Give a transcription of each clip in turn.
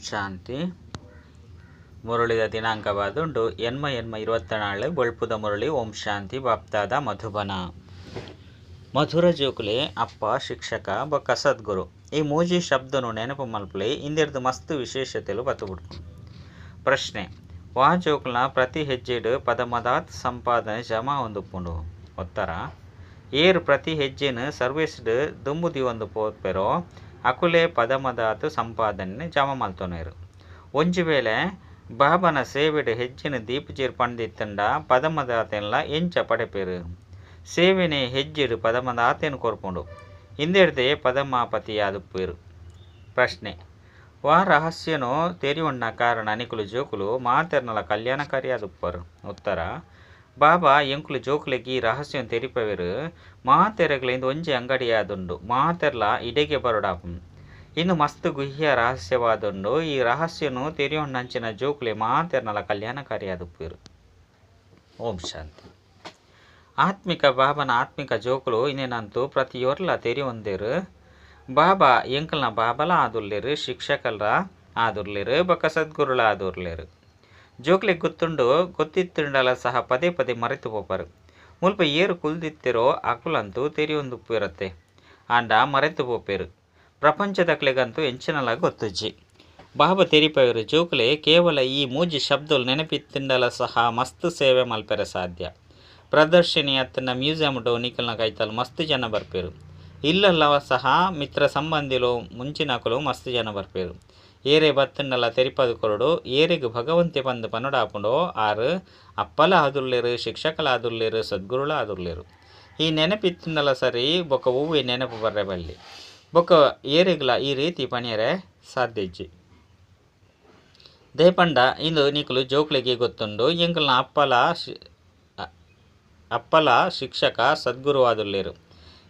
ಶಾಂತಿ. ಮುರಳಿದ ದಿನಾಂಕವಾದುಂಡು ಎನ್ಮ 24 ಬೊಳ್ಪುದ ಮುರಳಿ. ಓಂ ಶಾಂತಿ. ಬಾಪ್ತಾದ ಮಧುಬನ. ಮಧುರ ಜೋಕುಲೆ ಅಪ್ಪ ಶಿಕ್ಷಕ ಬೊಕ್ಕ ಸದ್ಗುರು ಈ ಮೂಜಿ ಶಬ್ದನು ನೆನಪು ಮಲ್ಪಲಿ ಇಂದಿರ್ದು ಮಸ್ತ್ ವಿಶೇಷತೆಲು ಬತ್ತುಬಿಡ್ತು. ಪ್ರಶ್ನೆ: ವಾ ಜೋಕುಲ್ನ ಪ್ರತಿ ಹೆಜ್ಜೆಡು ಪದಮದಾತ್ ಸಂಪಾದನೆ ಜಮಾ ಹೊಂದುಪ್ಪುಂಡು. ಉತ್ತರ: ಏರು ಪ್ರತಿ ಹೆಜ್ಜೆನು ಸರ್ವಿಸ್ಡ್ ದುಂಬುದಿ ಒಂದು ಪೋಪೆರೋ ಅಕುಲೆ ಪದಮದಾತು ಸಂಪಾದನೆ ಜಮಾ ಮಲ್ತೊನೇರು. ಒಂಜಿ ವೇಳೆ ಬಾಬನ ಸೇವೆಡು ಹೆಜ್ಜೆನು ದೀಪಜೀರ್ ಪಂಡಿತ್ತಂಡ ಪದಮದಾತೆನ್ಲ ಎಂಚ ಪಡೆಪೇರು. ಸೇವೆನೆ ಹೆಜ್ಜೆಡು ಪದಮದಾತೆನು ಕೊರ್ಪುಂಡು ಇಂದೆಡ್ದೆ ಪದಮಾಪತಿ ಆದುಪ್ಪೇರು. ಪ್ರಶ್ನೆ: ವಾ ರಹಸ್ಯನು ತೆರಿಯುಣ್ಣ ಕಾರಣ ನಿಕುಲು ಜೋಕುಲು ಮಾತೆರ್ನಲ ಕಲ್ಯಾಣಕಾರಿ ಆದುಪ್ಪರು. ಉತ್ತರ: ಬಾಬಾ ಎಂಕುಲು ಜೋಕುಲೆಗೆ ಈ ರಹಸ್ಯನು ತೆರಿಪವೆರು ಮಾತೆರೆಗಳಿಂದ ಒಂಜಿ ಅಂಗಡಿಯಾದುಂಡು ಮಾತೆರ್ಲ ಇಡೆಗೆ ಬರೋಡಾಪುಂಡು. ಇನ್ನು ಮಸ್ತ್ ಗುಹ್ಯ ರಹಸ್ಯವಾದುಂಡು. ಈ ರಹಸ್ಯನು ತೆರಿಯುಣ್ಣಂಚಿನ ಜೋಕುಲೆ ಮಾತೆರ್ನಲ ಕಲ್ಯಾಣಕಾರಿ ಆದುಪ್ಪೇರು. ಓಂ ಶಾಂತಿ. ಆತ್ಮಿಕ ಬಾಬನ ಆತ್ಮಿಕ ಜೋಕುಲು ಇನ್ನೇನಂತೂ ಪ್ರತಿಯೊರ್ಲ ತೆರಿಯೊಂದೇರು. ಬಾಬಾ ಎಂಕಲ್ನ ಬಾಬಲ ಆದುರ್ಲೇರು, ಶಿಕ್ಷಕಲ ಆದುರ್ಲೇರು, ಬೊಕ್ಕ ಸದ್ಗುರುಲ ಆದುರ್ಲೇರು. ಜೋಕ್ಲೆಗ್ ಗೊತ್ತುಂಡು ಗೊತ್ತಿತ್ತುಂಡಲ ಸಹ ಪದೇ ಪದೇ ಮರೆತು ಪೋಪರು. ಮುಲ್ಪ ಏರು ಕುಲ್ದಿತ್ತಿರೋ ಅಕುಲಂತೂ ತೆರಿಯೊಂದುಪ್ಪಿರತ್ತೆ ಆಂಡ ಮರೆತು ಪೋಪೇರು. ಪ್ರಪಂಚದಕ್ಲೆಗಂತೂ ಎಂಚಿನಲ ಗೊತ್ತುಜ್ಜಿ. ಬಾಬಾ ತೆರಿಪವೆರು ಜೋಕುಲೆ ಕೇವಲ ಈ ಮೂಜಿ ಶಬ್ದಲು ನೆನಪಿತ್ತಿಂಡಲ ಸಹ ಮಸ್ತ್ ಸೇವೆ ಮಲ್ಪೆರೆ ಸಾಧ್ಯ. ಪ್ರದರ್ಶನಿ ಅತ್ತನ ಮ್ಯೂಸಿಯಂ ನಿಕಲ್ನ ಕೈತಲು ಮಸ್ತ್ ಜನ ಬರ್ಪೇರು. ಇಲ್ಲಲ್ಲವ ಸಹ ಮಿತ್ರ ಸಂಬಂಧಿಲು ಮುಂಚಿನಕುಲು ಮಸ್ತ್ ಜನ ಬರ್ಪೇರು. ಏರೆ ಬತ್ತುಂಡಲ ತೆರಿಪದು ಕೊರಡು ಏರೆಗ್ ಭಗವಂತೆ ಬಂದು ಪನ್ನಡಾಪುಂಡೋ ಆರು ಅಪ್ಪಲ ಆದುರ್ಲೇರು, ಶಿಕ್ಷಕಲ ಆದುರ್ಲೇರು, ಸದ್ಗುರುಲ ಆದುರ್ಲೇರು. ಈ ನೆನಪಿತ್ತಿಂಡಲ ಸರಿ ಬೊಕ್ಕ ಹೂವೆ ನೆನಪು ಬರ್ರೆ ಬಲ್ಲಿ ಬೊಕ್ಕ ಏರೆಗ್ಲ ಈ ರೀತಿ ಪಣಿಯರೆ ಸಾಧ್ಯಜ್ಜಿ. ದೇಪಂಡ ಇಂದು ನಿಕುಲು ಜೋಕ್ಲೆಗೆ ಗೊತ್ತುಂಡು ಎಂಕಲ್ನ ಅಪ್ಪಲ ಶಿಕ್ಷಕ ಸದ್ಗುರು ಆದುರ್ಲೇರು.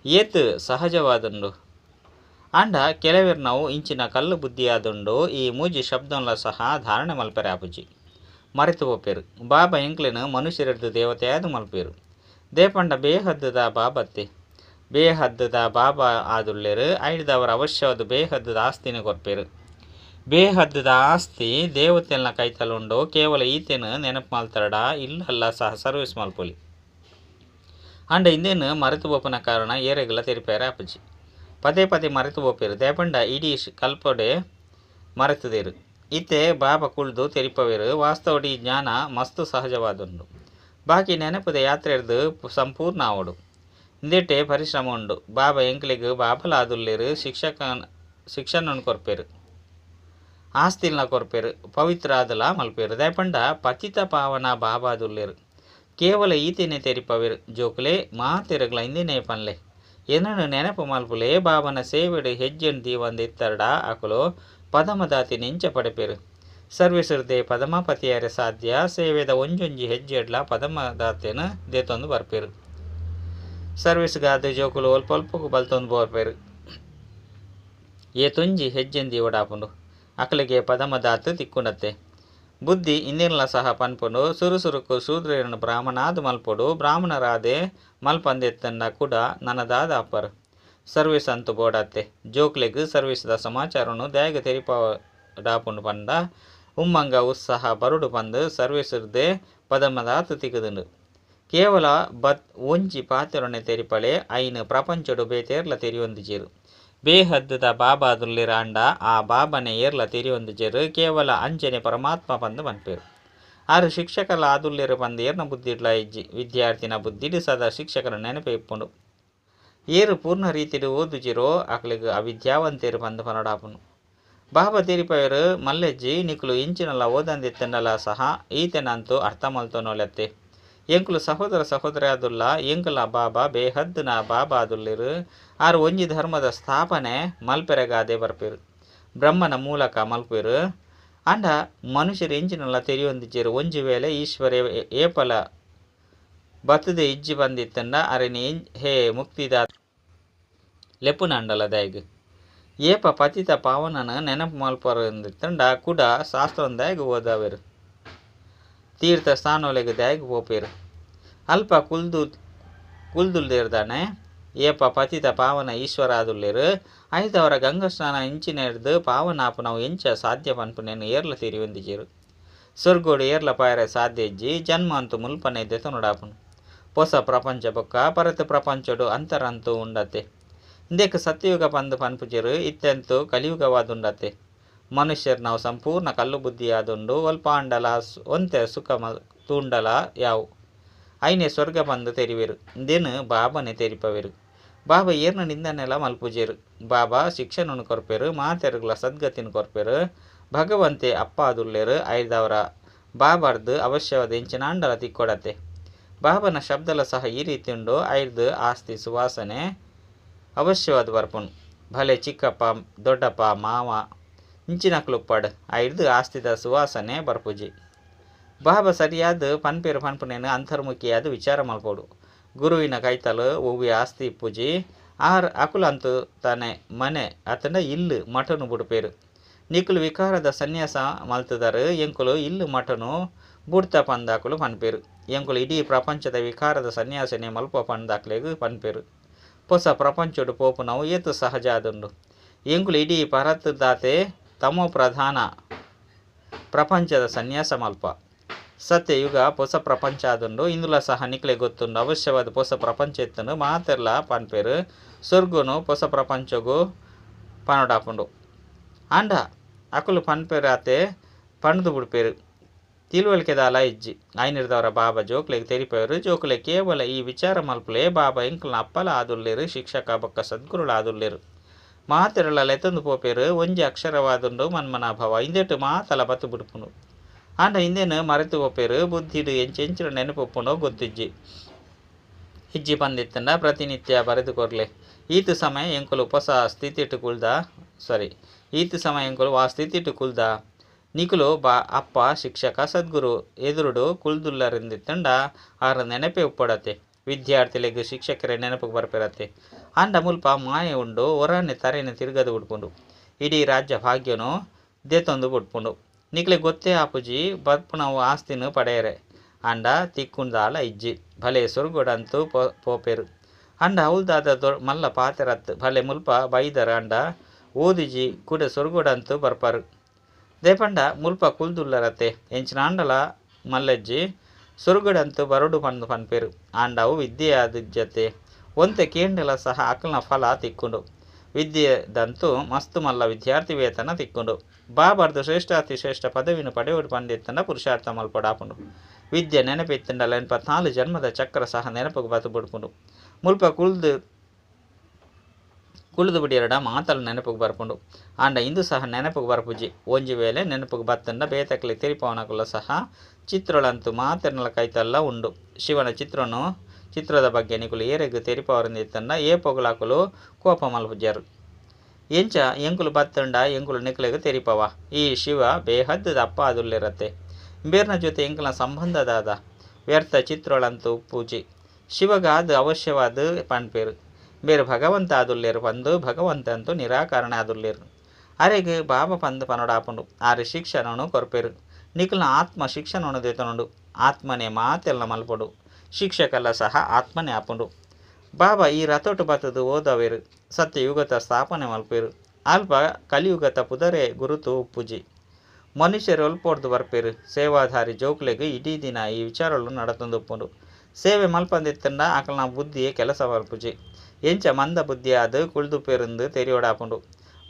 ಏತ್ ಸಹಜವಾದುಂಡು ಆಂಡ ಕೆಲವೆರ್ನವು ಇಂಚಿನ ಕಲ್ಲು ಬುದ್ಧಿ ಆದುಂಡು. ಈ ಮೂಜಿ ಶಬ್ದನ್ಲ ಸಹ ಧಾರಣೆ ಮಲ್ಪೆರೆ ಆಪುಜಿ ಮರೆತು ಪೋಪೇರು. ಬಾಬಾ ಎಂಕ್ಲೆನು ಮನುಷ್ಯರೆಡ್ದು ದೇವತೆ ಆದು ಮಲ್ಪೇರು. ದೇಪಂಡ ಬೇಹದ್ದದ ಬಾಬತ್ತೆ ಬೇಹದ್ದದ ಬಾಬಾ ಆದುರ್ಲೇರು. ಐಡ್ದವರ ಅವಶ್ಯವಾದ ಬೇಹದ್ದದ ಆಸ್ತಿನ ಕೊರ್ಪೇರು. ಬೇಹದ್ದದ ಆಸ್ತಿ ದೇವತೆಲ್ನ ಕೈತಲುಂಡು. ಕೇವಲ ಈತೆನು ನೆನಪು ಮಲ್ತಡ ಇಲ್ಲಲ್ಲ ಸಹ ಸರ್ವಿಸ್ ಮಲ್ಪೊಲಿ ಆಂಡ ಇಂದೇನು ಮರೆತು ಪೋಪನ ಕಾರಣ ಏರೆಗ್ಲ ತೆರಿಪೇರೆ ಆಪುಜಿ. ಪದೇ ಪದೇ ಮರೆತು ಪೋಪೇರು. ದೇಪಂಡ ಇಡೀ ಕಲ್ಪೊಡೆ ಮರೆತುದೇರು. ಇತ್ತೆ ಬಾಬಾ ಕುಳ್ದು ತೆರಿಪವೇರು. ವಾಸ್ತವಡಿ ಈ ಜ್ಞಾನ ಮಸ್ತ್ ಸಹಜವಾದುಂಡು. ಬಾಕಿ ನೆನಪುದ ಯಾತ್ರೆರ್ದು ಸಂಪೂರ್ಣ ಆವಡು. ಇಂದೆಟ್ಟೆ ಪರಿಶ್ರಮ ಉಂಡು. ಬಾಬಾ ಎಂಕ್ಲೆಗ್ ಬಾಬಲ ಆದುರ್ಲೇರು. ಶಿಕ್ಷಣನು ಕೊರ್ಪೇರು, ಆಸ್ತಿಲ್ನ ಕೊರ್ಪೇರು, ಪವಿತ್ರ ಆದಲ ಮಲ್ಪೇರು. ದೇಪಂಡ ಪತಿತ ಪಾವನ ಬಾಬಾ ಆದುರ್ಲೇರು. ಕೇವಲ ಈತೆನೆ ತೆರಿಪವೇರು ಜೋಕುಲೆ ಮಾತೆರೆಗ್ಲ ಇಂದಿನೇ ಪನ್ಲೆ ಏನನ್ನು ನೆನಪು ಮಲ್ಪುಲೆ ಬಾಬನ ಸೇವೆಡು ಹೆಜ್ಜೆನ್ ದೀವಂದು ಇತ್ತರ್ಡ ಅಕುಲು ಪದಮದಾತಿ ನೆಂಚ ಪಡೆಪೇರು. ಸರ್ವಿಸ್ರದೆ ಪದಮಾಪತಿಯಾರೆ ಸಾಧ್ಯ. ಸೇವೆದ ಒಂಜೊಂಜಿ ಹೆಜ್ಜೆಡ್ಲ ಪದಮದಾತೆನು ದೇತೊಂದು ಬರ್ಪೇರು. ಸರ್ವಿಸ್ಗಾದ ಜೋಕುಲು ಒಲ್ಪೊಲ್ಪಗು ಬಲ್ತೊಂದು ಬೋರ್ಪೇರು. ಏತೊಂಜಿ ಹೆಜ್ಜೆನ್ ದೀವಡಾಪುಂಡು ಅಕಲಿಗೆ ಪದಮದಾತು ತಿಕ್ಕುಂಡತ್ತೆ. ಬುದ್ಧಿ ಇಂದಿನ್ಲ ಸಹ ಪನ್ಪುಂಡು. ಸುರುಸುರುಕು ಶೂದ್ರನು ಬ್ರಾಹ್ಮಣಾದು ಮಲ್ಪೊಡು ಬ್ರಾಹ್ಮಣರಾದೆ ಮಲ್ಪಂದೆತ್ತಂಡ ಕೂಡ ನನದಾದ ಅಪ್ಪರು. ಸರ್ವಿಸ್ ಅಂತು ಬೋಡತ್ತೆ. ಜೋಕ್ಲೆಗ್ ಸರ್ವಿಸ್ದ ಸಮಾಚಾರನು ದ್ಯಾಗ ತೆರಿಪಡಾಪುಂಡು ಪಂಡ ಉಮ್ಮಂಗ ಉತ್ಸಾಹ ಬರುಡು ಪಂದು ಸರ್ವಿಸ್ರದೆ ಪದಮದಾತು ತಿಕ್ಕುದುಂಡು. ಕೇವಲ ಒಂಜಿ ಪಾತೆರೊನೆ ತೆರಿಪಳೆ ಐನು ಪ್ರಪಂಚಡು ಬೇತೇರ್ಲ ತೆರಿಯೊಂದುಜೇರು. ಬೇಹದ್ದದ ಬಾಬಾ ಆದುರ್ಲೇರು ಆಂಡ ಆ ಬಾಬನೆ ಏರ್ಲ ತೆರಿಯೊಂದುಜೇರು. ಕೇವಲ ಅಂಚನೆ ಪರಮಾತ್ಮ ಪಂದು ಮನ್ಪೇರು. ಆರು ಶಿಕ್ಷಕಲ ಆದುರ್ಲೇರು ಪಂದು ಏರ್ನ ಬುದ್ಧಿಡ್ಲ ಇಜ್ಜಿ. ವಿದ್ಯಾರ್ಥಿನ ಬುದ್ಧಿಡು ಸದಾ ಶಿಕ್ಷಕರ ನೆನಪೆ ಇಪ್ಪುಂಡು. ಏರು ಪೂರ್ಣ ರೀತಿಡು ಓದುಜಿರೋ ಅಕಲಿಗ್ ಅವಿದ್ಯಾವಂತೇರು ಪಂದು ಪನಡಾಪುಂಡು. ಬಾಬಾ ತೆರಿಪವೆರು ಮಲ್ಲೆಜ್ಜಿ ನಿಕುಲು ಇಂಚಿನಲ್ಲ ಓದಂದೆತ್ತಂಡಲ ಸಹ ಈತೆನಂತೂ ಅರ್ಥ ಮಲ್ತೊನೊಲೆತ್ತೆ. ಎಂಕುಲು ಸಹೋದರ ಸಹೋದರಿ ಆದುಲ್ಲ ಎಂಕಲ ಬಾಬಾ ಬೇಹದ್ದುನ ಬಾಬಾ ಆದುರ್ಲೇರು. ಆರು ಒಂಜಿ ಧರ್ಮದ ಸ್ಥಾಪನೆ ಮಲ್ಪೆರೆಗಾದೆ ಬರ್ಪೇರು. ಬ್ರಹ್ಮನ ಮೂಲಕ ಮಲ್ಪೇರು ಆಂಡ ಮನುಷ್ಯರು ಎಂಚಿನಲ್ಲ ತೆರಿಯೊಂದಿಜ್ಜೇರು. ಒಂಜಿ ವೇಳೆ ಈಶ್ವರ ಏಪಲ ಬತ್ತುದೆ ಇಜ್ಜಿ ಬಂದಿತ್ತಂಡ ಅರೆನಿ ಹೇ ಮುಕ್ತಿದ ಲೆಪ್ಪುನಂಡಲ ದಯಗ್ ಏಪ ಪತಿತ ಪಾವನನ ನೆನಪು ಮಲ್ಪರಂದಿತ್ತಂಡ ಕೂಡ ಶಾಸ್ತ್ರನ ದಯಗ್ ಓದವೆರು. ತೀರ್ಥ ಸ್ಥಾನೊಲೆಗ್ ದಯಗ್ ಪೋಪೇರು. ಅಲ್ಪ ಕುಲ್ದುಲ್ದೇರ್ದಾನೆ ಏಪ ಪತಿತ ಪಾವನ ಈಶ್ವರಾದುಲ್ಲೇರು ಐದವರ ಗಂಗಾ ಸ್ನಾನ ಇಂಚಿನೆಡ್ದು ಪಾವನಾಪನವು ಎಂಚ ಸಾಧ್ಯ ಪನ್ಪುನೇನು ಏರ್ಲ ತೀರಿ ಒಂದಿಜೇರು ಸೊರ್ಗೋಡು ಏರ್ಲ ಪಾಯರೆ ಸಾಧ್ಯ ಇಜ್ಜಿ ಜನ್ಮ ಅಂತೂ ಮುಲ್ಪನೆ ದೆತನುಡಾಪುನು ಹೊಸ ಪ್ರಪಂಚ ಬೊಕ್ಕ ಪರತ ಪ್ರಪಂಚಡು ಅಂತರಂತೂ ಉಂಡತೆ ಇಂದೇಕ ಸತ್ಯಯುಗ ಪಂದು ಪನ್ಪುಜೆರು ಇತ್ತೆಂತೂ ಕಲಿಯುಗವಾದುಂಡತೆ ಮನುಷ್ಯರು ನಾವು ಸಂಪೂರ್ಣ ಕಲ್ಲು ಬುದ್ಧಿಯಾದುಂಡು ಒಲ್ಪಾಂಡಲ ಒಂತೆ ಸುಖ ತೂಂಡಲ ಯಾವು ಐನೆ ಸ್ವರ್ಗ ಬಂದು ತೆರಿವೆರು ಇಂದೇನು ಬಾಬನೆ ತೆರಿಪವೆರು ಬಾಬಾ ಏರ್ನ ನಿಂದನೆಲ್ಲ ಮಲ್ಪುಜೇರು ಬಾಬಾ ಶಿಕ್ಷಣನು ಕೊರ್ಪೆರು ಮಾತೆರುಗಳ ಸದ್ಗತಿನ ಕೊರ್ಪೆರು ಭಗವಂತೆ ಅಪ್ಪ ಅದುಲ್ಲೇರು ಐದವರ ಬಾಬಾರ್ದು ಅವಶ್ಯವಾದ ಎಂಚಿನಾಂಡಲ ತಿಕ್ಕೊಡತೆ ಬಾಬನ ಶಬ್ದಲ ಸಹ ಈ ರೀತಿ ಉಂಡು ಐದು ಆಸ್ತಿ ಸುವಾಸನೆ ಅವಶ್ಯವಾದ ಬರ್ಪುನು ಭಲೆ ಚಿಕ್ಕಪ್ಪ ದೊಡ್ಡಪ್ಪ ಮಾವ ಇಂಚಿನಕ್ಲುಪ್ಪಡ್ ಐದು ಆಸ್ತಿದ ಸುವಾಸನೆ ಬರ್ಪುಜಿ ಬಾಬಾ ಸರಿಯಾದ ಪನ್ಪೇರು ಪನ್ಪುನೇನು ಅಂತರ್ಮುಖಿಯಾದ ವಿಚಾರ ಮಲ್ಪೋಡು ಗುರುವಿನ ಕೈತಲು ಒವ್ವಿ ಆಸ್ತಿ ಇಪ್ಪುಜಿ ಅಕುಲಂತೂ ತಾನೆ ಮನೆ ಅತಂಡ ಇಲ್ಲು ಮಠನು ಬುಡ್ಪೇರು ನಿಕುಲು ವಿಕಾರದ ಸನ್ಯಾಸ ಮಲ್ತದರು ಎಂಕುಲು ಇಲ್ಲು ಮಠನು ಬುಡ್ತ ಪಂದಾಕುಲು ಪನ್ಪೇರು ಎಂಕುಲು ಇಡೀ ಪ್ರಪಂಚದ ವಿಕಾರದ ಸನ್ಯಾಸನೆ ಮಲ್ಪ ಪಂದಾಕ್ಲೆಗು ಪನ್ಪೇರು ಹೊಸ ಪ್ರಪಂಚಡು ಪೋಪುನವು ಏತು ಸಹಜ ಆದುಂಡು ಎಂಕುಲು ಇಡೀ ಪರತ್ ದಾತೆ ತಮೋ ಪ್ರಧಾನ ಪ್ರಪಂಚದ ಸನ್ಯಾಸ ಮಲ್ಪ ಸತ್ಯಯುಗ ಹೊಸ ಪ್ರಪಂಚ ಆದುಂಡು ಇಂದುಲ ಸಹ ನಿಕ್ಲೆ ಗೊತ್ತುಂಡು ಅವಶ್ಯವಾದ ಹೊಸ ಪ್ರಪಂಚ ಎತ್ತನು ಮಾತೆರ್ಲ ಪನ್ಪೇರು ಸ್ವರ್ಗುನು ಹೊಸ ಪ್ರಪಂಚಗೂ ಪನೊಡಾಪುಂಡು ಅಂಡ ಅಕುಲು ಪನ್ಪೇರು ಆತೆ ಪಣದು ಬುಡ್ಪೇರು ತಿಳುವಳಿಕೆದಾಲ ಇಜ್ಜಿ ಐನಿರ್ದವರ ಬಾಬಾ ಜೋಕ್ಲೆಗೆ ತೆರಿಪೇರು ಜೋಕ್ಲೆ ಕೇವಲ ಈ ವಿಚಾರ ಮಲ್ಪಲೆ ಬಾಬಾ ಎಂಕಲ್ನ ಅಪ್ಪಲ ಆದುಲ್ಲೇರು ಶಿಕ್ಷಕ ಬೊಕ್ಕ ಸದ್ಗುರುಳ ಆದುಲ್ಲೇರು ಮಾತೆರಳ ಲೆತಂದು ಪೋಪೇರು ಒಂಜಿ ಅಕ್ಷರವಾದುಂಡು ಮನ್ಮನಾಭವ ಇಂದೆಟ್ಟು ಮಾತಲ ಬತ್ತು ಬಿಡ್ಪುನು ಆಂಡ ಇಂದೇನು ಮರೆತು ಹೋಪೇರು ಬುದ್ಧಿಡು ಎಂಚೆಂಚಿನ ನೆನಪೊಪ್ಪುನೋ ಗೊತ್ತಿಜ್ಜಿ ಇಜ್ಜಿ ಪಂದಿತ್ತಂಡ ಪ್ರತಿನಿತ್ಯ ಬರೆದು ಕೊರ್ಲೆ ಈತು ಸಮಯ ಎಂಕುಲು ಹೊಸ ಸ್ಥಿತಿಟ್ಟು ಈತು ಸಮಯ ಎಂಕುಲು ಆ ಸ್ಥಿತಿಟ್ಟು ಕುಲ್ದ ನಿಕುಲು ಅಪ್ಪ ಶಿಕ್ಷಕ ಸದ್ಗುರು ಎದುರುಡು ಕುಲ್ದುಲ್ಲರಿಂದಿತ್ತಂಡ ಆರ ನೆನಪೆ ಉಪ್ಪಡತ್ತೆ ವಿದ್ಯಾರ್ಥಿಗಳಿಗೆ ಶಿಕ್ಷಕರೇ ನೆನಪಿಗೆ ಬರ್ಪಿರತ್ತೆ ಅಂಡ ಮುಲ್ಪ ಮಾಯೆ ಉಂಡು ಹೊರನೆ ತರೆನೆ ತಿರುಗದು ಬಿಡ್ಪುಂಡು ಇಡೀ ರಾಜ್ಯ ಭಾಗ್ಯನು ದೇತೊಂದು ಬಿಡ್ಪುಂಡು ನಿಕ್ಲೆ ಗೊತ್ತೇ ಆಪುಜಿ ಬರ್ಪುನವು ಆಸ್ತಿನು ಪಡೆಯರೆ ಅಂಡ ತಿಕ್ಕುಂದಾಲ ಇಜ್ಜಿ ಭಲೆ ಸೊರ್ಗೊಡಂತೂ ಪೋಪೇರು ಅಂಡ ಅವಲ್ದಾದ ಮಲ್ಲ ಪಾತೆರತ್ ಭಲೆ ಮುಲ್ಪ ಬೈದರ ಅಂಡ ಓದಿಜಿ ಕೂಡ ಸೊರ್ಗೊಡಂತೂ ಬರ್ಪಾರು ದೇಪಂಡ ಮುಲ್ಪ ಕುಲ್ದುಲ್ಲರತೆ ಎಂಚಿನ ಅಂಡಲ ಮಲ್ಲಜ್ಜಿ ಸೊರ್ಗೊಡಂತೂ ಬರಡು ಪಂದು ಪನ್ಪೇರು ಆಂಡವು ವಿದ್ಯೆಯಾದಿಜ್ಜತೆ ಒಂತೆ ಕೇಂಡಲ ಸಹ ಅಕಲ್ನ ಫಲ ತಿಕ್ಕೊಂಡು ವಿದ್ಯೆದಂತೂ ಮಸ್ತು ಮಲ್ಲ ವಿದ್ಯಾರ್ಥಿ ವೇತನ ತಿಕ್ಕೊಂಡು ಬಾಬಾರ್ದು ಶ್ರೇಷ್ಠಾತಿ ಶ್ರೇಷ್ಠ ಪದವಿನ ಪಡೆಯೋಡು ಪಂಡಿತ್ತಂಡ ಪುರುಷಾರ್ಥ ಮಲ್ಪಡಾಪುಂಡು ವಿದ್ಯೆ ನೆನಪಿತ್ತಂಡಲ 84 ಜನ್ಮದ ಚಕ್ರ ಸಹ ನೆನಪಿಗೆ ಬತ್ತು ಬಿಡ್ಪುಂಡು ಮುಲ್ಪ ಕುಳಿದು ಬಿಡಿಯರಡ ಮಾತಲು ನೆನಪಿಗೆ ಬರ್ಪುಂಡು ಆಂಡ ಇಂದು ಸಹ ನೆನಪಿಗೆ ಬರ್ಪುಜಿ ಒಂಜಿ ವೇಳೆ ನೆನಪಿಗೆ ಬತ್ತಂಡ ಬೇತಕ್ಲಿ ತಿರಿಪವನಕುಲ್ಲ ಸಹ ಚಿತ್ರಳಂತೂ ಮಾತೆರ್ನಲ ಕೈತಲ್ಲ ಉಂಡು ಶಿವನ ಚಿತ್ರದ ಬಗ್ಗೆ ನಿಕುಲು ಏರೆಗು ತೆರಿಪವರಿಂದಿತ್ತಂಡ ಏ ಪೊಗಲಾಕುಲು ಕೋಪ ಮಲ್ಪುಜರು ಎಂಚ ಎಂಕುಲು ಬತ್ತಂಡ ಎಂಕುಲು ನಿಕಲೆಗು ತೆರಿಪವ ಈ ಶಿವ ಬೇಹದ್ದದ ಅಪ್ಪ ಅದುಲ್ಲಿರತ್ತೆ ಬೇರ್ನ ಜೊತೆ ಎಂಕುಲ ಸಂಬಂಧದಾದ ವ್ಯರ್ಥ ಚಿತ್ರಳಂತೂ ಪೂಜಿ ಶಿವಗಾದ ಅವಶ್ಯವಾದ ಪನ್ಪೇರು ಬೇರು ಭಗವಂತ ಆದುಲ್ಲೇರು ಪಂದು ಭಗವಂತ ಅಂತೂ ನಿರಾಕರಣೆ ಆದುಲ್ಲೇರು ಅರೆಗೆ ಬಾಬಾ ಪಂದು ಪನೊಡಾಪುಂಡು ಆರು ಶಿಕ್ಷಣನು ಕೊರ್ಪೇರು ನಿಕಲ್ನ ಆತ್ಮ ಶಿಕ್ಷಣನು ದೇತನುಂಡು ಆತ್ಮನೇ ಮಾತೆಲ್ಲ ಮಲ್ಪಡು ಶಿಕ್ಷಕಲ್ಲ ಸಹ ಆತ್ಮನೇ ಆಪುಂಡು ಬಾಬಾ ಈ ರಥೋಟು ಬತ್ತದು ಓದವೇರು ಸತ್ಯಯುಗತ ಸ್ಥಾಪನೆ ಮಲ್ಪೇರು ಅಲ್ಪ ಕಲಿಯುಗತ ಪುದರೆ ಗುರುತು ಉಪ್ಪುಜಿ ಮನುಷ್ಯರು ಒಲ್ಪೊಡ್ದು ಬರ್ಪೇರು ಸೇವಾಧಾರಿ ಜೋಕ್ಲೆಗೆ ಇಡೀ ದಿನ ಈ ವಿಚಾರಗಳು ನಡತಂದು ಉಪ್ಪುಂಡು ಸೇವೆ ಮಲ್ಪಂದಿತ್ತಂಡ ಆಕಲ್ನ ಬುದ್ಧಿಯೇ ಕೆಲಸ ಮಲ್ಪುಜಿ ಎಂಚ ಮಂದ ಬುದ್ಧಿ ಅದು ಕುಳ್ದುಪೇರಂದು ತೆರಿಯೋಡಾಪುಂಡು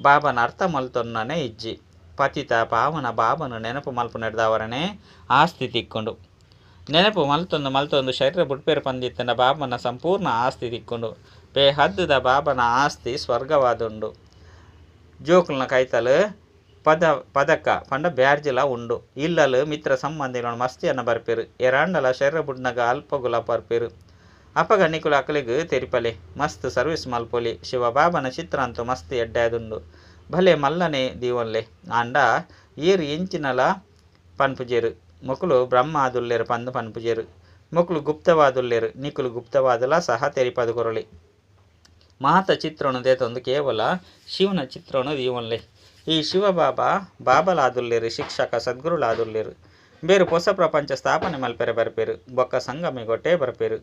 ಬಾಬನ ಅರ್ಥ ಮಲ್ತೊನ್ನನೆ ಇಜ್ಜಿ ಪತಿತ ಪಾವನ ಬಾಬನು ನೆನಪು ಮಲ್ಪು ನಡೆದವರನೇ ಆಸ್ತಿ ತಿಕ್ಕೊಂಡು ನೆನಪು ಮಲ್ತೊಂದು ಶರೀರ ಬುಡ್ಪೇರು ಪಂದಿತ್ತಂಡ ಬಾಬನ ಸಂಪೂರ್ಣ ಆಸ್ತಿ ತಿಕ್ಕೊಂಡು ಬೇಹದ್ದದ ಬಾಬನ ಆಸ್ತಿ ಸ್ವರ್ಗವಾದುಂಡು ಜೋಕುಲ್ನ ಕೈತಲು ಪದಕ ಪಂಡ ಬ್ಯಾರ್ಜಿಲ ಉಂಡು ಇಲ್ಲಲು ಮಿತ್ರ ಸಂಬಂಧಿಗಳನ್ನು ಮಸ್ತಿಯನ್ನು ಬರ್ಪೇರು ಎರಾಂಡಲ ಶರೀರ ಬುಡ್ನಗ ಅಲ್ಪಗುಲ ಬರ್ಪೇರು ಅಪಗ ನಿಕುಲು ಅಕಲಿಗೆ ತೆರಿಪಲೆ ಮಸ್ತ್ ಸರ್ವಿಸ್ ಮಲ್ಪೊಲಿ ಶಿವ ಬಾಬನ ಚಿತ್ರ ಅಂತೂ ಮಸ್ತ್ ಎಡ್ಡಾದುಂಡು ಭಲೆ ಮಲ್ಲನೆ ದೀವನ್ಲೆ ಆಂಡ ಏರು ಎಂಚಿನಲ ಪನ್ಪುಜೇರು ಮೊಕುಲು ಬ್ರಹ್ಮ ಆದುಲ್ಲೇರು ಪಂದು ಪನ್ಪುಜೇರು ಮೊಕುಲು ಗುಪ್ತವಾದುಲ್ಲೇರು ನಿಕುಲು ಗುಪ್ತವಾದಲ ಸಹ ತೆರಿಪದು ಕೊರಳಿ ಮಾತ ಚಿತ್ರನು ದೇತೊಂದು ಕೇವಲ ಶಿವನ ಚಿತ್ರನು ದೀವನ್ಲೆ ಈ ಶಿವ ಬಾಬಲಾದುಲ್ಲೇರು ಶಿಕ್ಷಕ ಸದ್ಗುರುಳಾದುಲ್ಲೇರು ಬೇರು ಹೊಸ ಪ್ರಪಂಚ ಸ್ಥಾಪನೆ ಮಲ್ಪೆರೆ ಬರ್ಪೇರು ಬೊಕ್ಕ ಸಂಗಮಿ ಗೊಟ್ಟೆ ಬರ್ಪೇರು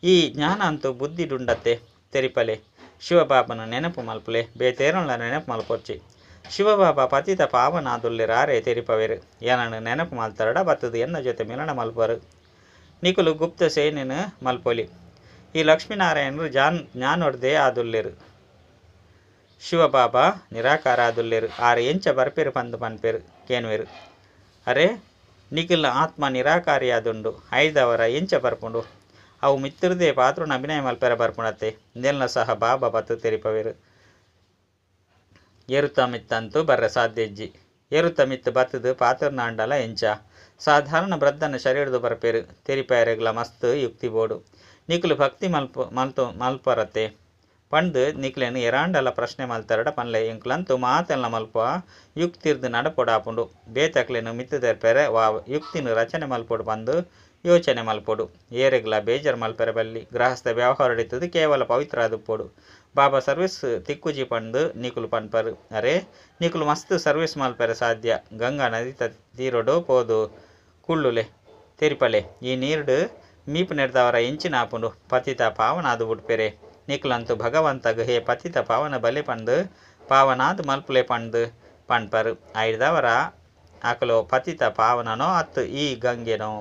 ಈ ಜ್ಞಾನ ಅಂತೂ ಬುದ್ಧಿ ಡುಂಡತ್ತೆ ತೆರಿಪಲೆ ಶಿವಬಾಬನ ನೆನಪು ಮಲ್ಪಲೆ ಬೇತೇರಳ ನೆನಪು ಮಲ್ಪೊಚ್ಚಿ ಶಿವಬಾಬಾ ಪತಿತ ಪಾವನಾದುಲ್ಲೆರಾರೆ ತೆರಿಪವೆರು ಏನನ್ನು ನೆನಪು ಮಲ್ತರಡ ಬತ್ತದು ಎನ್ನ ಜೊತೆ ಮಿಲನ ಮಲ್ಪರು ನಿಕುಲು ಗುಪ್ತ ಸೇನೆನು ಮಲ್ಪೊಲಿ ಈ ಲಕ್ಷ್ಮೀನಾರಾಯಣರು ಜ್ಞಾನೊಡ್ದೇ ಆದುಲ್ಲೆರು ಶಿವಬಾಬಾ ನಿರಾಕಾರ ಆದುಲ್ಲೆರು ಆರು ಎಂಚ ಬರ್ಪೆರು ಪಂದು ಪನ್ಪೆರು ಕೇನ್ವೆರು ಅರೆ ನಿಖಿಲ್ ಆತ್ಮ ನಿರಾಕಾರಿಯಾದುಂಡು ಐದವರ ಎಂಚ ಬರ್ಪುಂಡು ಅವು ಮಿತ್ತಿರದೆ ಪಾತ್ರನ ಅಭಿನಯ ಮಲ್ಪೆರ ಬರ್ಪುಣತ್ತೆ ನೆಲ್ನ ಸಹ ಬಾಬಾ ಬತ್ತು ತೆರಿಪವೆರು ಏರುತ್ತ ಮಿತ್ತಂತೂ ಬರ್ರ ಸಾಧ್ಯಜ್ಜಿ ಏರುತ್ತ ಮಿತ್ತು ಬತ್ತದು ಪಾತ್ರನ ಅಂಡಲ ಎಂಚ ಸಾಧಾರಣ ಬ್ರದ್ದನ ಶರೀರದ ಬರ್ಪೇರು ತೆರಿಪಾಯರೆಗ್ಲ ಮಸ್ತ್ ಯುಕ್ತಿ ಬೋಡು ನಿಖಿಲು ಭಕ್ತಿ ಮಲ್ಪರತ್ತೆ ಪಂಡು ನಿಕ್ಲೆನು ಎರಾಂಡಲ ಪ್ರಶ್ನೆ ಮಲ್ತರಡ ಪನ್ಲೆ ಎಂಕ್ಲಂತೂ ಮಾತೆಲ್ಲ ಮಲ್ಪ ಯುಕ್ತಿರ್ದು ನಡಪೊಡಾಪುಂಡು ಬೇತಕ್ಲೆನು ಮಿತ್ತದೆರ್ಪೆರೆ ವಾ ಯುಕ್ತಿನ ರಚನೆ ಮಲ್ಪೊಡು ಬಂದು ಯೋಚನೆ ಮಲ್ಪೊಡು ಏರೆಗ್ಲ ಬೇಜಾರು ಮಲ್ಪೆರೆ ಬಲ್ಲಿ ಗೃಹಸ್ಥ ವ್ಯವಹಾರ ಹಿಡಿತದು ಕೇವಲ ಪವಿತ್ರ ಆದುಪ್ಪೊಡು ಬಾಬಾ ಸರ್ವಿಸ್ ತಿಕ್ಕುಜಿ ಪಂಡು ನಿಕುಲು ಪನ್ಪರು ಅರೆ ನಿಕುಲು ಮಸ್ತ್ ಸರ್ವಿಸ್ ಮಲ್ಪೆರೆ ಸಾಧ್ಯ ಗಂಗಾ ನದಿ ತೀರೋಡು ಪೋದು ಕುಳ್ಳುಲೆ ತೆರಿಪಲೆ ಈ ನೀರ್ಡು ಮೀಪು ನೆಡ್ದವರ ಎಂಚಿನ ಆಪುಂಡು ಪತಿತ ಪಾವನಾದು ಬಿಡ್ಪೆರೆ ನಿಕ್ಲಂತೂ ಭಗವಂತಗ ಹೇ ಪತಿತ ಪಾವನ ಬಲೆ ಪಂಡು ಪಾವನಾದ್ ಮಲ್ಪಲೆ ಪಂಡು ಪಣ್ಪರು ಐದವರ ಆಕಲು ಪತಿತ ಪಾವನನೋ ಅತ್ತು ಈ ಗಂಗೆನೋ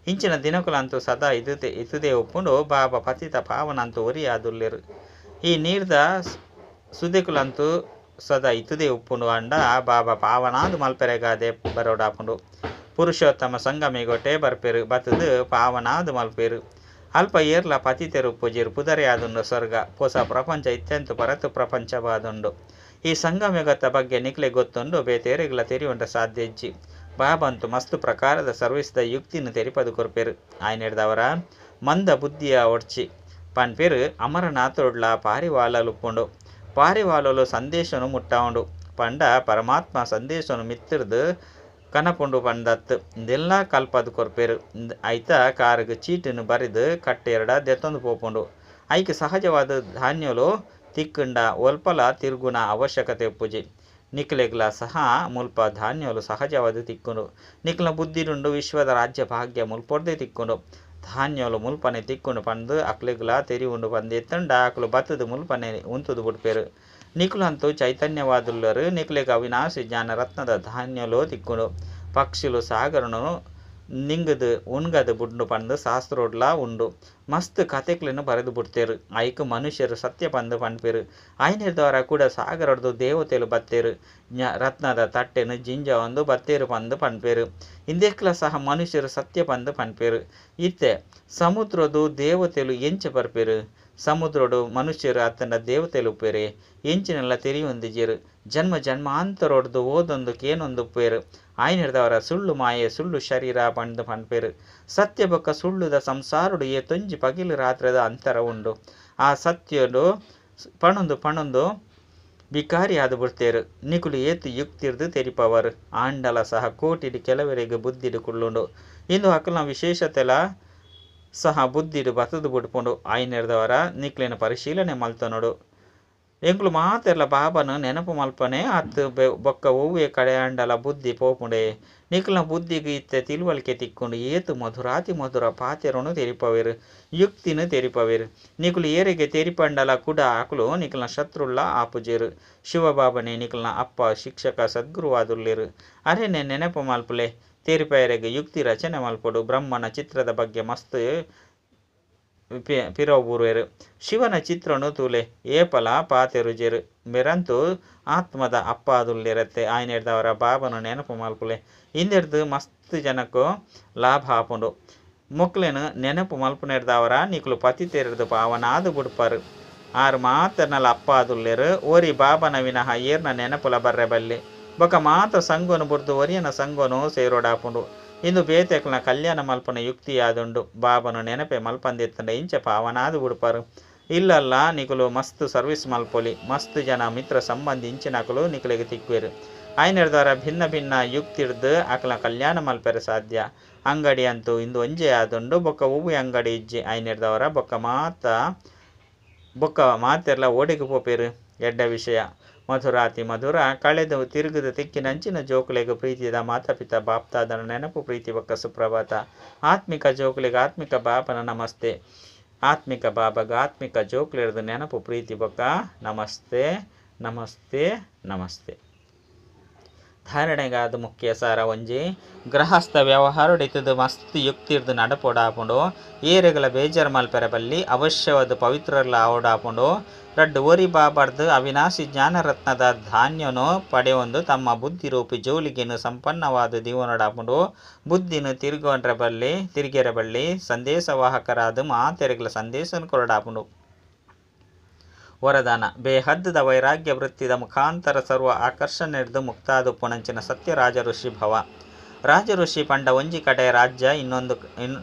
ಇಂಚಿನ ದಿನಕುಲಂತೂ ಸದಾ ಇತುದೇ ಒಪ್ಪುಂಡು ಬಾಬಾ ಪತಿತ ಪಾವನಂತೂ ಒರಿ ಆದುಲ್ಲೆರು ಈ ನೀರ್ದ ಸುದೆಕುಲಂತೂ ಸದಾ ಇತುದೇ ಉಪ್ಪುಂಡು ಅಂಡ ಬಾಬಾ ಪಾವನಾದ್ ಮಲ್ಪೆರೆಗಾದೆ ಬರೋಡಾಪುಂಡು ಪುರುಷೋತ್ತಮ ಸಂಗಮಿಗೊಟ್ಟೆ ಬರ್ಪೆರು ಬತ್ತದು ಪಾವನಾದ್ ಮಲ್ಪೆರು ಅಲ್ಪ ಏರ್ಲ ಪತಿತೆರು ಪೂಜಿರು ಪುದರೆ ಆದುಂಡು ಸ್ವರ್ಗ ಹೊಸ ಪ್ರಪಂಚ ಇತ್ಯಂತ ಪರತು ಪ್ರಪಂಚವಾದುಂಡು ಈ ಸಂಗಮಯುಗತ ಬಗ್ಗೆ ನಿಕ್ಲೆ ಗೊತ್ತುಂಡು ಬೇತೇರೆಗ್ಲ ತೆರಿಯುಂಡ ಸಾಧ್ಯ ಇಜ್ಜಿ ಬಾಬಂತು ಮಸ್ತು ಪ್ರಕಾರದ ಸರ್ವಿಸ್ದ ಯುಕ್ತಿನ ತೆರಿಪದು ಕೊರ್ಪೆರು ಆಯ್ನೆಡ್ದವರ ಮಂದ ಬುದ್ಧಿಯ ಒಡ್ಚಿ ಪನ್ಪೆರು ಅಮರನಾಥೊಡ್ಲ ಪಾರಿವಾಲಲುಪ್ಪುಂಡು ಪಾರಿವಾಲಲು ಸಂದೇಶನು ಮುಟ್ಟಾವುಂಡು ಪಂಡ ಪರಮಾತ್ಮ ಸಂದೇಶನು ಮಿತ್ತಿರ್ದು ಕನಪುಂಡು ಪಂಡತ್ತು ಇದೆಲ್ಲ ಕಲ್ಪದು ಕೊರ್ಪೆರು ಐತ ಕಾರಿಗೆ ಚೀಟನ್ನು ಬರೆದು ಕಟ್ಟೆರಡ ದೆತ್ತೊಂದು ಪೋಪುಂಡು ಐಕೆ ಸಹಜವಾದ ಧಾನ್ಯಲು ತಿಕ್ಕಂಡ ಒಲ್ಪಲ ತಿರುಗುನ ಅವಶ್ಯಕತೆ ಪೂಜೆ ನಿಕ್ಲೆಗ್ಲ ಸಹ ಮುಲ್ಪ ಧಾನ್ಯಲು ಸಹಜವಾದ ತಿಕ್ಕುಂಡು ನಿಕ್ಲ ಬುದ್ಧಿಡುಂಡು ವಿಶ್ವದ ರಾಜ್ಯ ಭಾಗ್ಯ ಮುಲ್ಪೊಡ್ದೆ ತಿಕ್ಕುಂಡು ಧಾನ್ಯಲು ಮುಲ್ಪನೆ ತಿಕ್ಕುಂಡು ಪಂದು ಅಕ್ಲೆಗ್ಲ ತೆರಿ ಉಂಡು ಬಂದು ಎತ್ತಂಡ ಆಕಲು ಬತ್ತದು ಮುಲ್ಪನೆ ಉಂತುದು ಬಿಡ್ಪೇರು ನಿಕ್ಲಂತೂ ಚೈತನ್ಯವಾದುಲ್ಲರು ನಿಕ್ಲೆಗ ಅವಿನಾಶಿ ಜ್ಞಾನ ರತ್ನದ ಧಾನ್ಯಲು ತಿಕ್ಕುಂಡು ಪಕ್ಷಿಲು ಸಾಗರನು ನಿಂಗದು ಉಣ್ಗದು ಬುಡ್ಡು ಪಂದು ಶಾಸ್ತ್ರೋಡ್ಲ ಉಂಡು ಮಸ್ತ್ ಕತೆಕ್ಲೆನು ಬರೆದು ಬಿಡ್ತೇರು ಐಕ್ ಮನುಷ್ಯರು ಸತ್ಯ ಪಂದು ಪನ್ಪೇರು ಐನಿರ್ದವರ ಕೂಡ ಸಾಗರದ್ದು ದೇವತೆಲು ಬತ್ತೇರು ರತ್ನದ ತಟ್ಟೆನು ಜಿಂಜ ಒಂದು ಬತ್ತೇರು ಪಂದು ಪನ್ಪೇರು ಇಂದೆಕ್ಲ ಸಹ ಮನುಷ್ಯರು ಸತ್ಯ ಪಂದು ಪನ್ಪೇರು ಇತ್ತೆ ಸಮುದ್ರದು ದೇವತೆಲು ಎಂಚ ಬರ್ಪೇರು ಸಮುದ್ರಡು ಮನುಷ್ಯರು ಅತ್ತನ ದೇವತೆಲು ಉಪ್ಪೇರೆ ಎಂಚಿನೆಲ್ಲ ತೆರಿಯೊಂದಿಜೇರು ಜನ್ಮ ಜನ್ಮಾಂತರೊಡ್ದು ಓದೊಂದು ಕೇನೊಂದು ಉಪ್ಪೇರು ಆಯ್ನಿಡ್ದವರ ಸುಳ್ಳು ಮಾಯೆ ಸುಳ್ಳು ಶರೀರ ಪಂಡು ಪನ್ಪೇರು ಸತ್ಯ ಬೊಕ್ಕ ಸುಳ್ಳುದ ಸಂಸಾರುಡು ಏ ತೊಂಜಿ ಪಗಿಲು ರಾತ್ರದ ಅಂತರ ಉಂಡು ಆ ಸತ್ಯಡು ಪಣೊಂದು ಬಿಕಾರಿ ಆದು ಬಿಡ್ತೇರು ನಿಕುಲು ಏತು ಯುಕ್ತಿರ್ದು ತೆರಿಪವರು ಆಂಡಲ ಸಹ ಕೋಟಿಡು ಕೆಲವರಿಗೆ ಬುದ್ಧಿಡು ಕುಳ್ಳುಂಡು ಇಂದು ಅಕಲ್ನ ವಿಶೇಷತೆಲ ಸಹ ಬುದ್ಧಿಡು ಬತದು ಬಿಡ್ಪುಂಡು ಆಯ್ನೆಡ್ದವರ ನಿಕ್ಲಿನ ಪರಿಶೀಲನೆ ಮಲ್ತನೋಡು ಎಂಕ್ಲು ಮಾತೆರ್ಲ ಬಾಬನು ನೆನಪು ಮಲ್ಪನೆ ಅತ್ತು ಬೊಕ್ಕ ಹೂವೆ ಕಡೆ ಅಂಡಲ ಬುದ್ಧಿ ಪೋಪುಂಡೆ ನಿಕ್ಲ ಬುದ್ಧಿಗೆ ಇತ್ತೆ ತಿಳುವಳಿಕೆ ತಿಕ್ಕೊಂಡು ಏತು ಮಧುರಾತಿ ಮಧುರ ಪಾತೆರನು ತೆರಿಪವೇರು ಯುಕ್ತಿನು ತೆರಿಪವೇರು ನಿಕ್ಲು ಏರಿಗೆ ತೆರಿಪಂಡಲ ಕೂಡ ಆಕಲು ನಿಕ್ಲನ ಶತ್ರುಲ್ಲ ಆಪುಜೇರು ಶಿವಬಾಬನೇ ನಿಕ್ಲನ ಅಪ್ಪ ಶಿಕ್ಷಕ ಸದ್ಗುರುವಾದುಲ್ಲೇರು ಅರೆನೆ ನೆನಪು ಮಲ್ಪಲೆ ತೆರಿಪಯರೆಗೆ ಯುಕ್ತಿ ರಚನೆ ಮಲ್ಪಡು ಬ್ರಹ್ಮನ ಚಿತ್ರದ ಬಗ್ಗೆ ಮಸ್ತ್ ಪಿರೋಬೂರುವೆರು ಶಿವನ ಚಿತ್ರನು ತೂಲೆ ಏಪಲ ಪಾತೆರುಜೆರು ಮೆರಂತು ಆತ್ಮದ ಅಪ್ಪಾದುಲ್ಲಿರತ್ತೆ ಆಯ್ನೆಡ್ದವರ ಬಾಬನು ನೆನಪು ಮಲ್ಪುಲೆ ಇಂದೆರ್ದು ಮಸ್ತ್ ಜನಕ್ಕೂ ಲಾಭ ಆಪುಂಡು ಮೊಕ್ಲೆನು ನೆನಪು ಮಲ್ಪುನೆಡ್ದವರ ನಿಕ್ಲು ಪತಿ ತೆರೆದು ಪಾವನಾದು ಬುಡ್ಪರು ಆರು ಮಾತರ್ನಲ ಅಪ್ಪಾದುಲ್ಲೆರು ಓರಿ ಬಾಬನ ವಿನಃ ಏರ್ನ ನೆನಪುಲ ಬರ್ರೆ ಬಲ್ಲಿ ಬೊಕ ಮಾತ ಸಂಗೋನು ಬುಡ್ದು ಒರಿಯನ ಸಂಗೋನು ಸೇರೋಡಾಪುಂಡು ಇಂದು ಬೇತೆಕ್ಲನ ಕಲ್ಯಾಣ ಮಲ್ಪನ ಯುಕ್ತಿ ಆದುಂಡು ಬಾಬನು ನೆನಪೆ ಮಲ್ಪಂದೆತ್ತಂಡ ಇಂಚ ಪಾವನಾದು ಬಿಡ್ಪರು ಇಲ್ಲಲ್ಲ ನಿಕುಲು ಮಸ್ತ್ ಸರ್ವಿಸ್ ಮಲ್ಪೊಲಿ ಮಸ್ತ್ ಜನ ಮಿತ್ರ ಸಂಬಂಧಿ ಇಂಚಿನಕಲು ನಿಕಲಿಗೆ ತಿಕ್ಕುವೆರು ಆಯ್ನೆಡ್ದವರ ಭಿನ್ನ ಭಿನ್ನ ಯುಕ್ತಿಡ್ದು ಅಕಲ ಕಲ್ಯಾಣ ಮಲ್ಪೆರೆ ಸಾಧ್ಯ ಅಂಗಡಿ ಅಂತೂ ಇಂದು ಒಂಜೆ ಆದುಂಡು ಬೊಕ್ಕ ಹೂವು ಅಂಗಡಿ ಇಜ್ಜಿ ಆಯ್ನೆಡ್ದವರ ಬೊಕ್ಕ ಮಾತೆರ್ಲ ಓಡಿಗೆ ಪೋಪೇರು ಎಡ್ಡ ವಿಷಯ ಮಧುರಾತಿ ಮಧುರ ಕಳೆದು ತಿರುಗಿದ ತಿಕ್ಕಿನಂಚಿನ ಜೋಕುಲೆಗೆ ಪ್ರೀತಿದ ಮಾತಾಪಿತ ಬಾಪ್ತಾದನ ನೆನಪು ಪ್ರೀತಿ ಬೊಕ್ಕ ಸುಪ್ರಭಾತ ಆತ್ಮಿಕ ಜೋಕುಲೆಗೆ ಆತ್ಮಿಕ ಬಾಪನ ನಮಸ್ತೆ ಆತ್ಮಿಕ ಬಾಬಾಗ ಆತ್ಮಿಕ ಜೋಕ್ಲಿಡ್ದು ನೆನಪು ಪ್ರೀತಿ ಬೊಕ್ಕ ನಮಸ್ತೆ ನಮಸ್ತೆ ನಮಸ್ತೆ. ಧಾರಣೆಗಾದ ಮುಖ್ಯ ಸಾರ ಒಂಜಿ ಗೃಹಸ್ಥ ವ್ಯವಹಾರಡಿತದು ಮಸ್ತ್ ಯುಕ್ತಿರ್ದು ನಡಪೊಡಾಪುಂಡು ಏರೆಗಳ ಬೇಜಾರು ಮಲ್ಪೆರ ಬಲ್ಲಿ ಅವಶ್ಯವಾದ ಪವಿತ್ರರ್ಲ ಆವಡಾಪುಂಡು ರಡ್ಡು ಒರಿ ಬಾಬಾರ್ದು ಅವಿನಾಶಿ ಜ್ಞಾನರತ್ನದ ಧಾನ್ಯನು ಪಡೆಯೊಂದು ತಮ್ಮ ಬುದ್ಧಿ ರೂಪಿ ಜೋಲಿಗೆನು ಸಂಪನ್ನವಾದ ದೀವನಡಾಪುಂಡು ಬುದ್ಧಿನು ತಿರುಗೆರ ಬಳ್ಳಿ ಸಂದೇಶವಾಹಕರಾದ ಮಾತೆರೆಗಳ ಸಂದೇಶನ ಕೊರಡಾಪುಂಡು. ವರದಾನ ಬೇಹದ್ದದ ವೈರಾಗ್ಯ ವೃತ್ತಿದ ಮುಖಾಂತರ ಸರ್ವ ಆಕರ್ಷಣೆರ್ದು ಮುಕ್ತಾದುಪ್ಪುನಂಚಿನ ಸತ್ಯ ರಾಜ ಋಷಿ ಭವ. ರಾಜ ಋಷಿ ಪಂಡ ಒಂಜಿ ಕಡೆ ರಾಜ್ಯ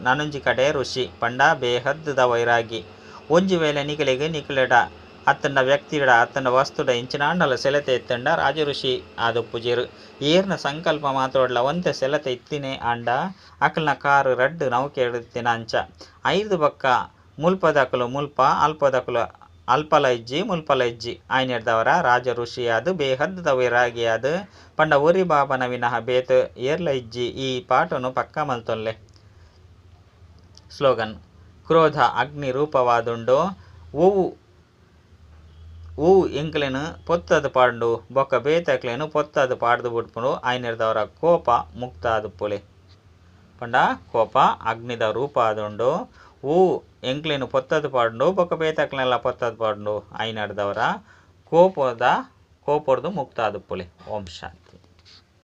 ನನೊಂಜಿ ಕಡೆ ಋಷಿ ಪಂಡ ಬೇಹದ್ದದ ವೈರಾಗಿ ಒಂಜಿ ವೇಳೆ ನಿಕಲೆಡ ಅತ್ತನ ವ್ಯಕ್ತಿಡ ಅತ್ತನ ವಸ್ತುಡ ಇಂಚಿನಾಂಡಲ ಸೆಲೆತೆ ಎತ್ತಂಡ ರಾಜ ಋಷಿ ಆದುಪ್ಪುಜೇರು ಏರ್ನ ಸಂಕಲ್ಪ ಮಾತೋಡ್ಲ ಒಂತೆ ಸೆಲೆತೆ ಇತ್ತಿನೇ ಆಂಡ ಅಕಲ್ನ ಕಾರು ರಡ್ಡು ನೌಕೆ ಎಡುತ್ತಿನ ಅಂಚ ಐದು ಬಕ್ಕ ಮುಲ್ಪದಕಲು ಮುಲ್ಪ ಅಲ್ಪದಕಲು ಅಲ್ಪಲ ಇಜ್ಜಿ ಮುಲ್ಪಲ ಇಜ್ಜಿ ಆಯ್ನೆಡ್ದವರ ರಾಜ ಋಷಿಯಾದು ಬೇಹದ್ದದ ವೈರಾಗಿಯಾದು ಪಂಡ ಒರಿ ಬಾಬನ ವಿನಃ ಬೇತ ಏರ್ಲ ಇಜ್ಜಿ ಈ ಪಾಟನು ಪಕ್ಕ ಮಲ್ತೊಲ್ಲೆ. ಸ್ಲೋಗನ್ ಕ್ರೋಧ ಅಗ್ನಿ ರೂಪವಾದುಂಡು ಹೂ ಎಂಕ್ಲೆನು ಪೊತ್ತದು ಪಾಂಡು ಬೊಕ್ಕ ಬೇತಕ್ಲೆನು ಪೊತ್ತದು ಪಾಡ್ದು ಬಿಡ್ಪುಂಡು ಆಯ್ನೆಡ್ದವರ ಕೋಪ ಮುಕ್ತ ಆದುಪ್ಪುಲೆ. ಪಂಡ ಕೋಪ ಅಗ್ನಿದ ರೂಪ ಆದುಂಡು ಹೂ ಎಂಕ್ಲೆನು ಪೊತ್ತದು ಪಾಂಡು ಬೊಕ್ಕ ಬೇತಕ್ಲೆನೆಲ್ಲ ಪೊತ್ತದು ಪಾಂಡು ಆಯ್ನೆಡ್ದವರ ಕೋಪರ್ದು ಮುಕ್ತ ಆದುಪ್ಪುಲೆ. ಓಂ ಶಾಂತಿ.